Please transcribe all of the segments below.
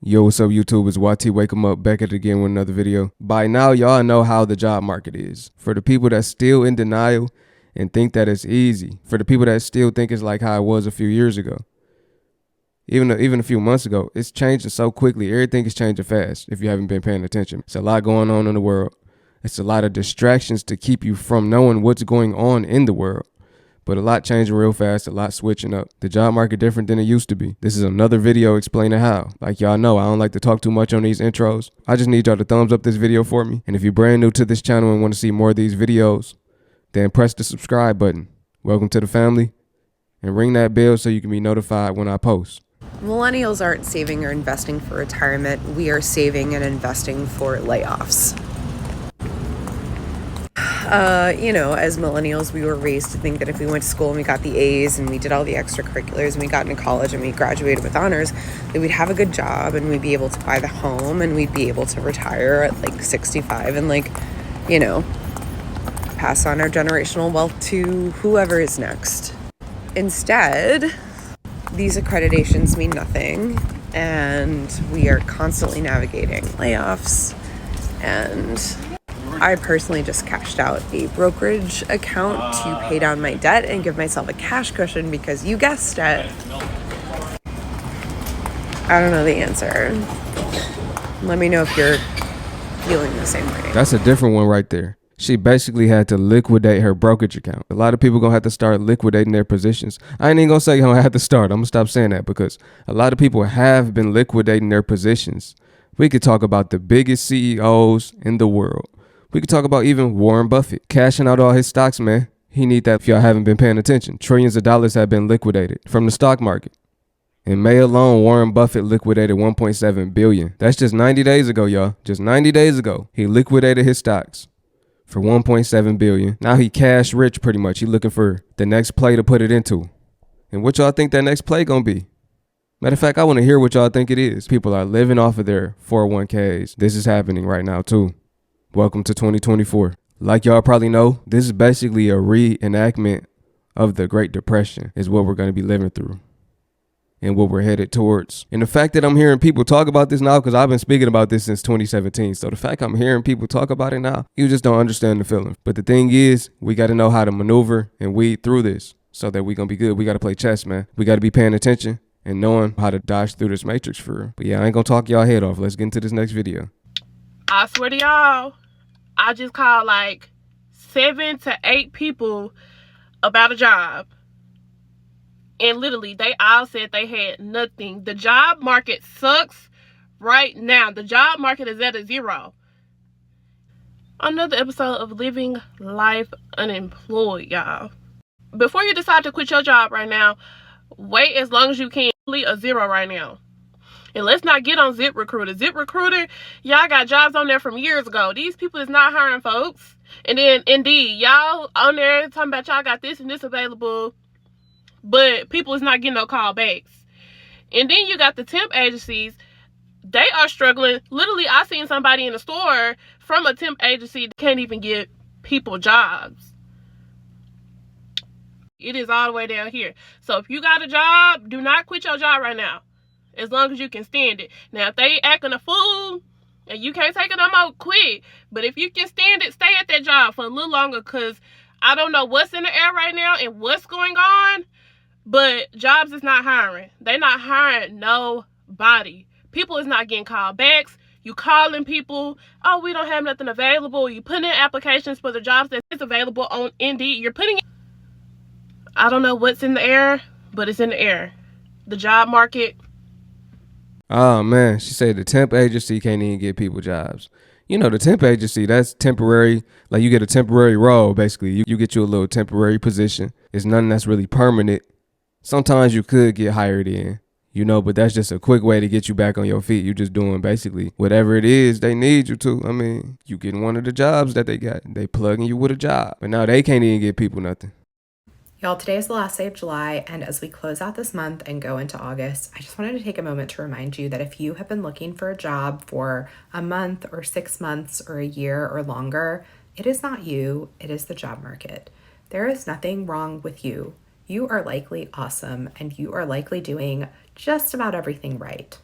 Yo, what's up YouTube? It's YT Wake 'em Up, back at it again with another video. By now, y'all know how the job market is. For the people that's still in denial and think that it's easy. For the people that still think it's like how it was a few years ago. Even a few months ago, it's changing so quickly. Everything is changing fast if you haven't been paying attention. It's a lot going on in the world. It's a lot of distractions to keep you from knowing what's going on in the world. But a lot changing real fast, a lot switching up. The job market different than it used to be. This is another video explaining how. Like y'all know, I don't like to talk too much on these intros. I just need y'all to thumbs up this video for me. And if you're brand new to this channel and want to see more of these videos, then press the subscribe button. Welcome to the family. And ring that bell so you can be notified when I post. Millennials aren't saving or investing for retirement. We are saving and investing for layoffs. As millennials, we were raised to think that if we went to school and we got the A's and we did all the extracurriculars and we got into college and we graduated with honors, that we'd have a good job and we'd be able to buy the home and we'd be able to retire at like 65 and pass on our generational wealth to whoever is next. Instead, these accreditations mean nothing, and we are constantly navigating layoffs. And I personally just cashed out a brokerage account to pay down my debt and give myself a cash cushion because you guessed it, I don't know the answer. Let me know if you're feeling the same way. That's a different one right there. She basically had to liquidate her brokerage account. A lot of people gonna have to start liquidating their positions. I ain't even gonna say I have to start. I'm gonna stop saying that because a lot of people have been liquidating their positions. We could talk about the biggest CEOs in the world. We could talk about even Warren Buffett cashing out all his stocks, man. He need that if y'all haven't been paying attention. Trillions of dollars have been liquidated from the stock market. In May alone, Warren Buffett liquidated $1.7 billion. That's just 90 days ago, y'all. Just 90 days ago, he liquidated his stocks for $1.7 billion. Now he cash rich pretty much. He looking for the next play to put it into. And what y'all think that next play gonna be? Matter of fact, I want to hear what y'all think it is. People are living off of their 401ks. This is happening right now too. Welcome to 2024. Like y'all probably know, this is basically a reenactment of the Great Depression is what we're going to be living through and what we're headed towards. And the fact that I'm hearing people talk about this now, because I've been speaking about this since 2017. So the fact I'm hearing people talk about it now, you just don't understand the feeling. But the thing is, we got to know how to maneuver and weed through this so that we going to be good. We got to play chess, man. We got to be paying attention and knowing how to dodge through this matrix for real. But yeah, I ain't going to talk y'all head off. Let's get into this next video. I swear to y'all, I just called like 7 to 8 people about a job. And literally, they all said they had nothing. The job market sucks right now. The job market is at a 0. Another episode of Living Life Unemployed, y'all. Before you decide to quit your job right now, wait as long as you can. A 0 right now. And let's not get on ZipRecruiter. ZipRecruiter, y'all got jobs on there from years ago. These people is not hiring folks. And then Indeed, y'all on there talking about y'all got this and this available, but people is not getting no call backs. And then you got the temp agencies. They are struggling. Literally, I seen somebody in the store from a temp agency that can't even get people jobs. It is all the way down here. So if you got a job, do not quit your job right now. As long as you can stand it. Now, if they acting a fool and you can't take it no more, quit. But if you can stand it, stay at that job for a little longer, because I don't know what's in the air right now and what's going on, but jobs is not hiring. They not hiring nobody. People is not getting called backs. You calling people, oh, we don't have nothing available. You putting in applications for the jobs that is available on Indeed. You're putting in, I don't know what's in the air, but it's in the air. The job market. Oh man, she said the temp agency can't even get people jobs. You know, the temp agency, that's temporary. Like you get a temporary role, basically. You get you a little temporary position. It's nothing that's really permanent. Sometimes you could get hired in, but that's just a quick way to get you back on your feet. You just doing basically whatever it is they need you to. I mean, you getting one of the jobs that they got. They plugging you with a job. But now they can't even get people nothing. Y'all, today is the last day of July, and as we close out this month and go into August, I just wanted to take a moment to remind you that if you have been looking for a job for a month or 6 months or a year or longer, it is not you, it is the job market. There is nothing wrong with you. You are likely awesome, and you are likely doing just about everything right.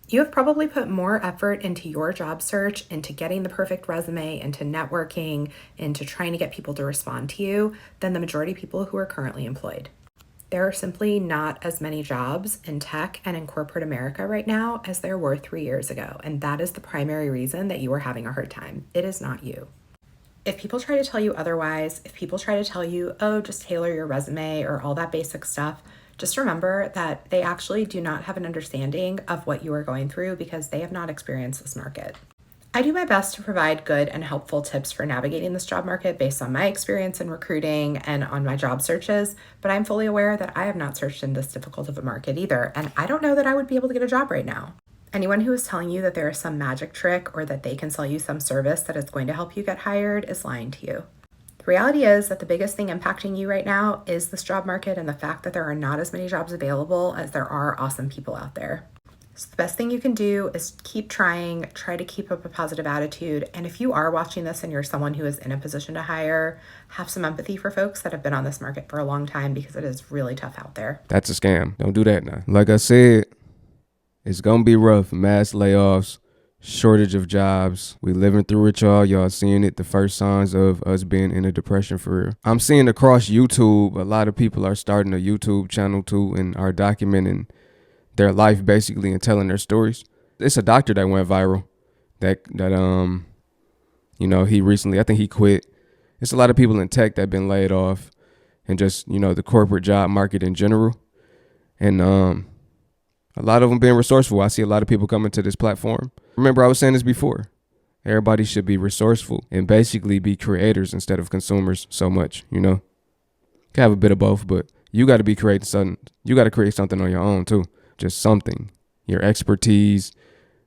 You have probably put more effort into your job search, into getting the perfect resume, into networking, into trying to get people to respond to you than the majority of people who are currently employed. There are simply not as many jobs in tech and in corporate America right now as there were 3 years ago. And that is the primary reason that you are having a hard time. It is not you. If people try to tell you otherwise, if people try to tell you, oh, just tailor your resume or all that basic stuff, just remember that they actually do not have an understanding of what you are going through because they have not experienced this market. I do my best to provide good and helpful tips for navigating this job market based on my experience in recruiting and on my job searches, but I'm fully aware that I have not searched in this difficult of a market either, and I don't know that I would be able to get a job right now. Anyone who is telling you that there is some magic trick or that they can sell you some service that is going to help you get hired is lying to you. The reality is that the biggest thing impacting you right now is this job market and the fact that there are not as many jobs available as there are awesome people out there. So the best thing you can do is keep trying, try to keep up a positive attitude. And if you are watching this and you're someone who is in a position to hire, have some empathy for folks that have been on this market for a long time because it is really tough out there. That's a scam. Don't do that now. Like I said, it's going to be rough. Mass layoffs, shortage of jobs. We living through it, y'all. Y'all seeing it. The first signs of us being in a depression for real. I'm seeing across YouTube, a lot of people are starting a YouTube channel too and are documenting their life basically and telling their stories. It's a doctor that went viral that he recently, I think he quit. It's a lot of people in tech that have been laid off and just, the corporate job market in general. And a lot of them being resourceful. I see a lot of people coming to this platform. Remember, I was saying this before. Everybody should be resourceful and basically be creators instead of consumers so much, Can have a bit of both, but you got to be creating something. You got to create something on your own too. Just something, your expertise.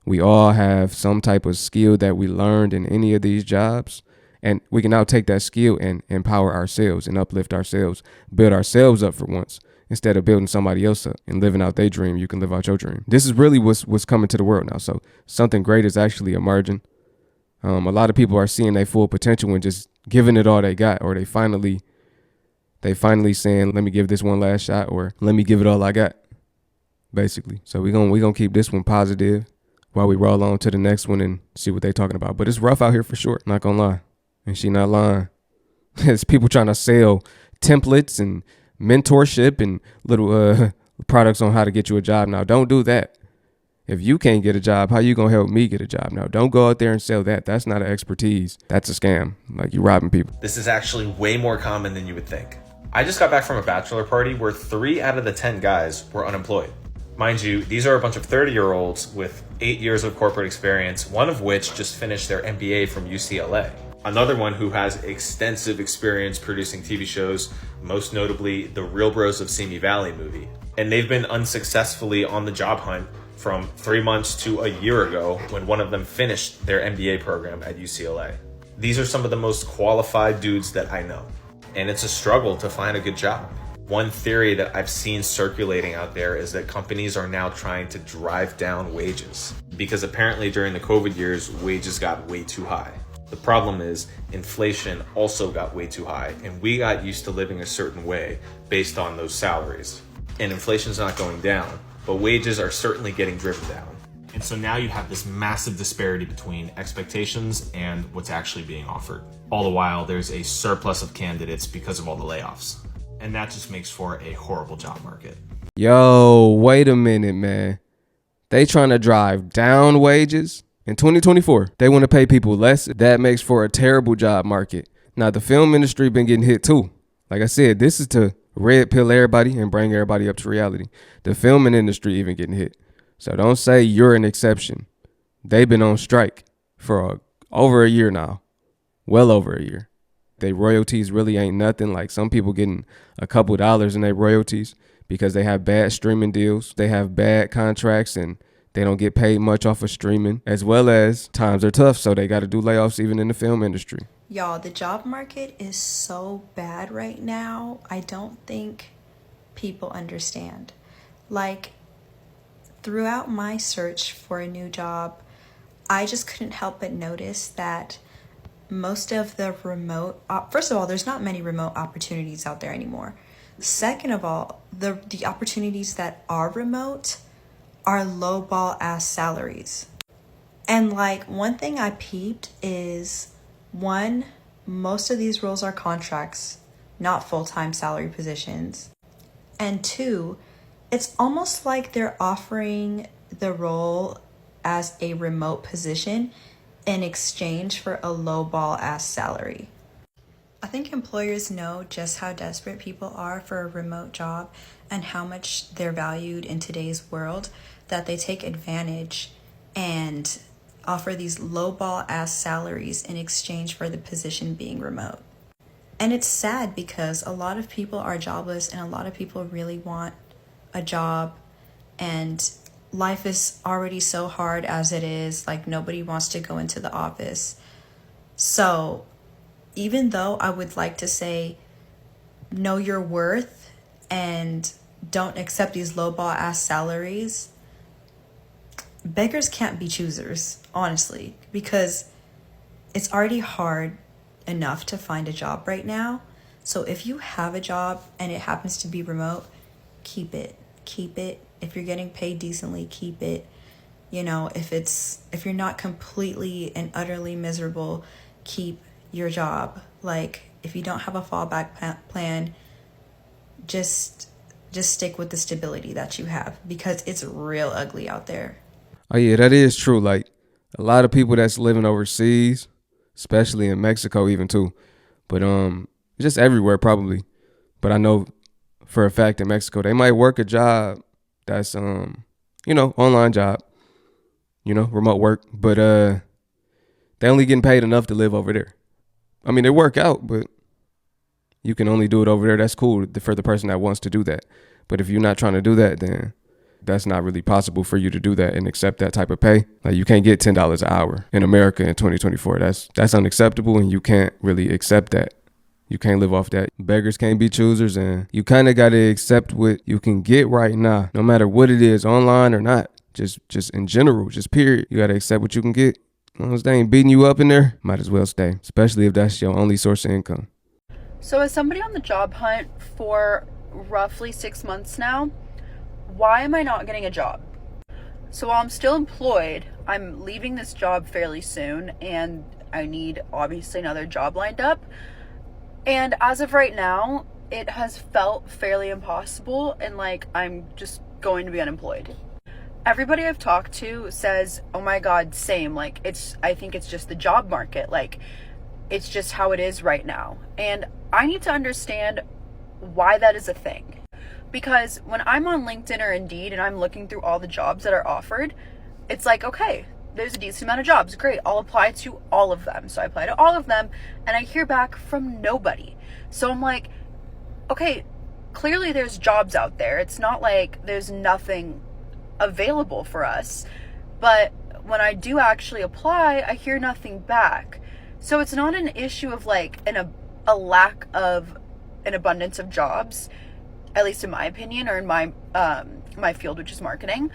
We all have some type of skill that we learned in any of these jobs. And we can now take that skill and empower ourselves and uplift ourselves, build ourselves up for once. Instead of building somebody else up and living out their dream, you can live out your dream. This is really what's coming to the world now. So something great is actually emerging. A lot of people are seeing their full potential and just giving it all they got, or they finally saying, let me give this one last shot, or let me give it all I got. Basically. So we're gonna keep this one positive while we roll on to the next one and see what they're talking about. But it's rough out here for sure, not gonna lie. And she not lying. There's people trying to sell templates and mentorship and little products on how to get you a job. Now, don't do that. If you can't get a job, how you gonna help me get a job? Now, don't go out there and sell that. That's not an expertise. That's a scam. Like, you robbing people. This is actually way more common than you would think. I just got back from a bachelor party where 3 out of the 10 guys were unemployed. Mind you, these are a bunch of 30-year-olds with 8 years of corporate experience, one of which just finished their MBA from UCLA. Another one who has extensive experience producing TV shows, most notably the Real Bros of Simi Valley movie. And they've been unsuccessfully on the job hunt from 3 months to a year ago when one of them finished their MBA program at UCLA. These are some of the most qualified dudes that I know. And it's a struggle to find a good job. One theory that I've seen circulating out there is that companies are now trying to drive down wages because apparently during the COVID years, wages got way too high. The problem is inflation also got way too high and we got used to living a certain way based on those salaries. And inflation's not going down, but wages are certainly getting driven down. And so now you have this massive disparity between expectations and what's actually being offered. All the while, there's a surplus of candidates because of all the layoffs. And that just makes for a horrible job market. Yo, wait a minute, man. They trying to drive down wages in 2024. They want to pay people less. That makes for a terrible job market. Now, the film industry been getting hit too. Like I said, this is to red pill everybody and bring everybody up to reality. The filming industry even getting hit. So don't say you're an exception. They've been on strike for over a year now. Well over a year. Their royalties really ain't nothing. Like some people getting a couple dollars in their royalties because they have bad streaming deals. They have bad contracts and they don't get paid much off of streaming, as well as times are tough. So they got to do layoffs even in the film industry. Y'all, the job market is so bad right now. I don't think people understand. Like, throughout my search for a new job, I just couldn't help but notice that most of the remote, first of all, there's not many remote opportunities out there anymore. Second of all, the opportunities that are remote are lowball ass salaries. And like one thing I peeped is, one, most of these roles are contracts, not full-time salary positions. And two, it's almost like they're offering the role as a remote position in exchange for a lowball ass salary. I think employers know just how desperate people are for a remote job and how much they're valued in today's world, that they take advantage and offer these lowball ass salaries in exchange for the position being remote. And it's sad because a lot of people are jobless and a lot of people really want a job, and life is already so hard as it is. Like, nobody wants to go into the office. So even though I would like to say know your worth and don't accept these lowball ass salaries, beggars can't be choosers, honestly, because it's already hard enough to find a job right now. So if you have a job and it happens to be remote, keep it. If you're getting paid decently, keep it. You know, if you're not completely and utterly miserable, keep your job. Like, if you don't have a fallback plan, just stick with the stability that you have, because it's real ugly out there. Oh yeah, that is true. Like, a lot of people that's living overseas, especially in Mexico even too, but just everywhere probably. But I know for a fact in Mexico, they might work a job that's online job, remote work, but they only getting paid enough to live over there. I mean, they work out, but you can only do it over there. That's cool for the person that wants to do that. But if you're not trying to do that, then that's not really possible for you to do that and accept that type of pay. Like, you can't get $10 an hour in America in 2024. That's unacceptable, and you can't really accept that. You can't live off that. Beggars can't be choosers, and you kind of got to accept what you can get right now, no matter what it is, online or not. Just in general, just period. You got to accept what you can get. As long as they ain't beating you up in there, might as well stay, especially if that's your only source of income. So as somebody on the job hunt for roughly 6 months now, why am I not getting a job? So while I'm still employed, I'm leaving this job fairly soon, and I need obviously another job lined up. And as of right now, it has felt fairly impossible, and like I'm just going to be unemployed. Everybody I've talked to says, oh my God, same. Like, I think it's just the job market. Like, it's just how it is right now. And I need to understand why that is a thing. Because when I'm on LinkedIn or Indeed and I'm looking through all the jobs that are offered, it's like, okay, there's a decent amount of jobs. Great. I'll apply to all of them. So I apply to all of them and I hear back from nobody. So I'm like, okay, clearly there's jobs out there. It's not like there's nothing available for us. But when I do actually apply, I hear nothing back. So it's not an issue of like a lack of an abundance of jobs, at least in my opinion, or in my field, which is marketing.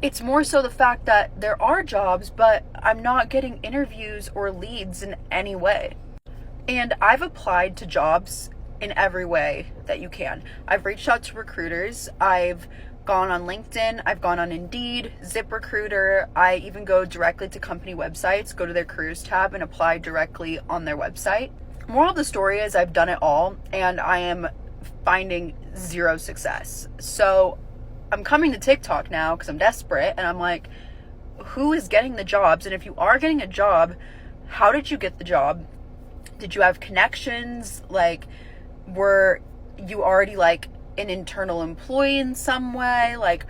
It's more so the fact that there are jobs, but I'm not getting interviews or leads in any way. And I've applied to jobs in every way that you can. I've reached out to recruiters. I've gone on LinkedIn. I've gone on Indeed, ZipRecruiter. I even go directly to company websites, go to their careers tab and apply directly on their website. Moral of the story is I've done it all and I am finding zero success. So I'm coming to TikTok now because I'm desperate, and I'm like, who is getting the jobs? And if you are getting a job, how did you get the job? Did you have connections? Like, were you already like an internal employee in some way? Like,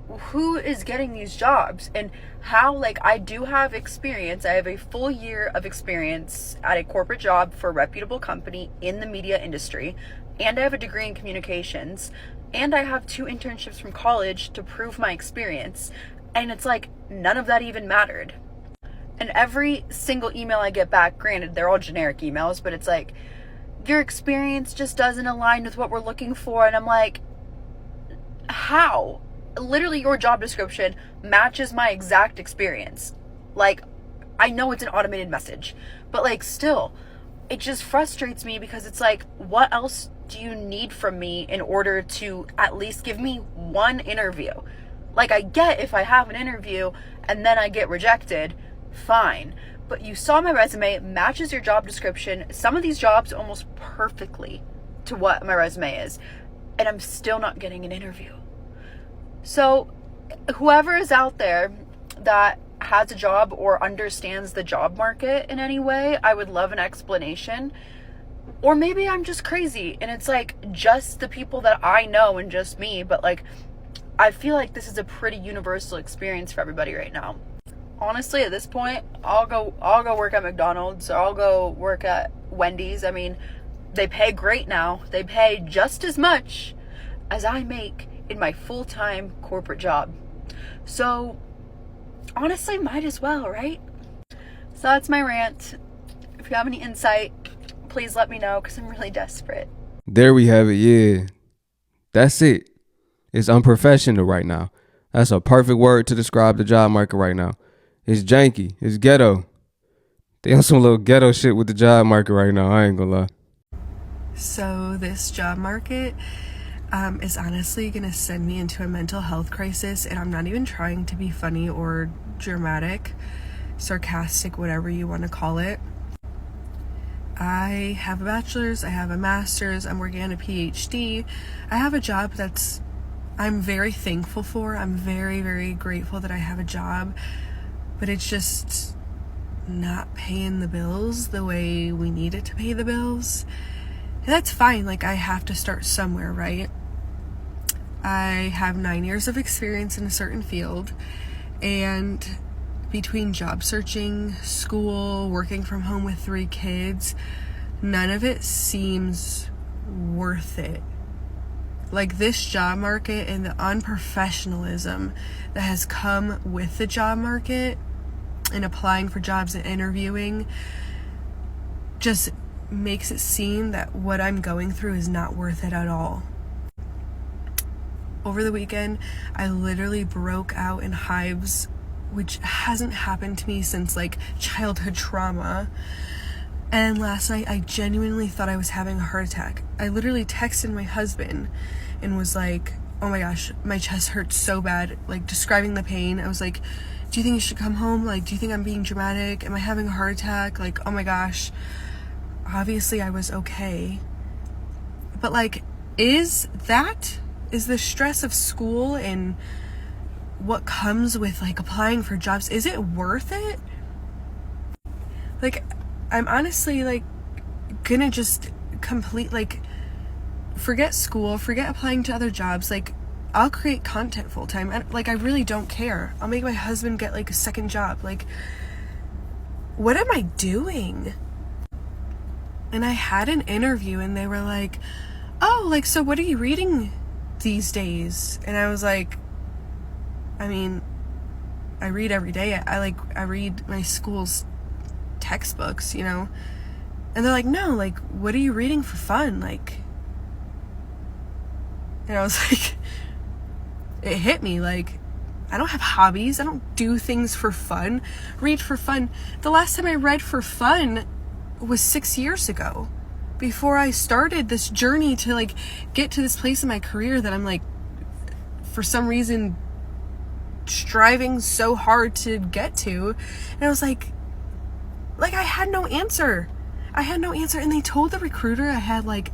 who is getting these jobs? And how, like, I do have experience. I have a full year of experience at a corporate job for a reputable company in the media industry, and I have a degree in communications, and I have 2 internships from college to prove my experience. And it's like, none of that even mattered. And every single email I get back, granted, they're all generic emails, but it's like, your experience just doesn't align with what we're looking for. And I'm like, how? Literally, your job description matches my exact experience. Like, I know it's an automated message, but like, still, it just frustrates me because it's like, what else do you need from me in order to at least give me one interview? Like, I get if I have an interview and then I get rejected, fine. But you saw my resume, it matches your job description. Some of these jobs almost perfectly to what my resume is. And I'm still not getting an interview. So whoever is out there that has a job or understands the job market in any way, I would love an explanation. Or maybe I'm just crazy and it's like just the people that I know and just me, but like I feel like this is a pretty universal experience for everybody right now. Honestly, at this point, I'll go work at McDonald's, or I'll go work at Wendy's. I mean, they pay great now. They pay just as much as I make in my full-time corporate job. So honestly, might as well, right? So that's my rant. If you have any insight, please let me know because I'm really desperate. There we have it. Yeah, that's it. It's unprofessional right now. That's a perfect word to describe the job market right now. It's janky. It's ghetto. They on some little ghetto shit with the job market right now. I ain't gonna lie. So this job market is honestly gonna send me into a mental health crisis, and I'm not even trying to be funny or dramatic, sarcastic, whatever you want to call it. I have a bachelor's, I have a master's, I'm working on a PhD. I have a job that's I'm very thankful for. I'm very, very grateful that I have a job, but it's just not paying the bills the way we need it to pay the bills. And that's fine. Like, I have to start somewhere, right? I have 9 years of experience in a certain field, and between job searching, school, working from home with 3 kids, none of it seems worth it. Like, this job market and the unprofessionalism that has come with the job market and applying for jobs and interviewing just makes it seem that what I'm going through is not worth it at all. Over the weekend, I literally broke out in hives, which hasn't happened to me since like childhood trauma. And last night I genuinely thought I was having a heart attack. I literally texted my husband and was like, oh my gosh, my chest hurts so bad, like describing the pain. I was like, do you think you should come home? Like, do you think I'm being dramatic? Am I having a heart attack? Like, oh my gosh. Obviously I was okay. But like, is the stress of school and what comes with like applying for jobs, is it worth it? Like, I'm honestly like gonna just forget school, forget applying to other jobs. Like, I'll create content full time. Like, I really don't care. I'll make my husband get like a second job. Like, what am I doing? And I had an interview and they were like, oh, like, so what are you reading these days? And I was like, I mean, I read every day. I read my school's textbooks, you know? And they're like, no, like, what are you reading for fun? Like, and I was like, it hit me, like, I don't have hobbies. I don't do things for fun. Read for fun. The last time I read for fun was 6 years ago, before I started this journey to like get to this place in my career that I'm like, for some reason, striving so hard to get to. And I was like I had no answer. And they told the recruiter I had like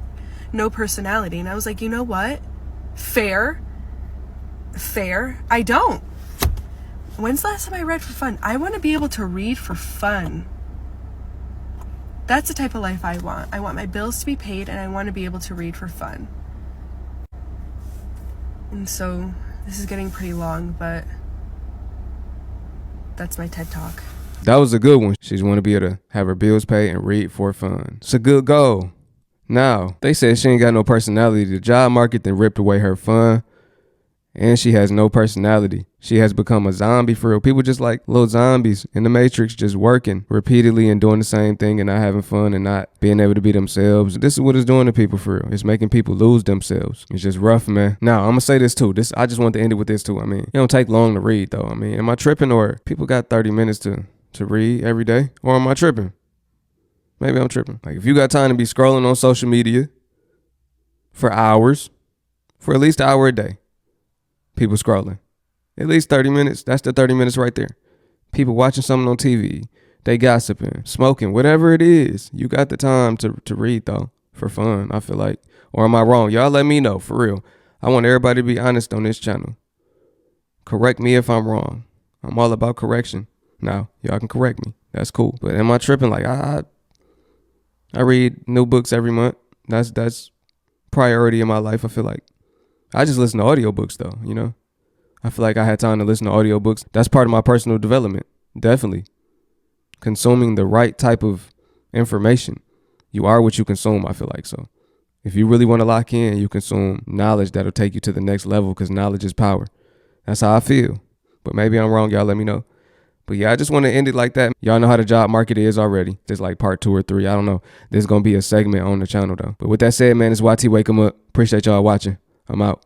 no personality. And I was like, you know what? Fair. I don't. When's the last time I read for fun? I want to be able to read for fun. That's the type of life I want. I want my bills to be paid and I want to be able to read for fun. And so this is getting pretty long, but that's my TED Talk. That was a good one. She's want to be able to have her bills paid and read for fun. It's a good goal. Now, they said she ain't got no personality. The job market then ripped away her fun. And she has no personality. She has become a zombie for real. People just like little zombies in the Matrix, just working repeatedly and doing the same thing and not having fun and not being able to be themselves. This is what it's doing to people for real. It's making people lose themselves. It's just rough, man. Now, I'm going to say this too. I just want to end it with this too. I mean, it don't take long to read though. I mean, am I tripping, or people got 30 minutes to read every day? Or am I tripping? Maybe I'm tripping. Like, if you got time to be scrolling on social media for hours, for at least an hour a day, people scrolling. At least 30 minutes. That's the 30 minutes right there. People watching something on TV. They gossiping, smoking, whatever it is. You got the time to read, though, for fun, I feel like. Or am I wrong? Y'all let me know, for real. I want everybody to be honest on this channel. Correct me if I'm wrong. I'm all about correction. Now, y'all can correct me. That's cool. But am I tripping? Like, I read new books every month. That's priority in my life, I feel like. I just listen to audiobooks, though, you know? I feel like I had time to listen to audiobooks. That's part of my personal development. Definitely. Consuming the right type of information. You are what you consume, I feel like. So if you really want to lock in, you consume knowledge that'll take you to the next level, because knowledge is power. That's how I feel. But maybe I'm wrong. Y'all let me know. But yeah, I just want to end it like that. Y'all know how the job market is already. There's like part 2 or 3. I don't know. There's going to be a segment on the channel, though. But with that said, man, it's YT Wake 'em Up. Appreciate y'all watching. I'm out.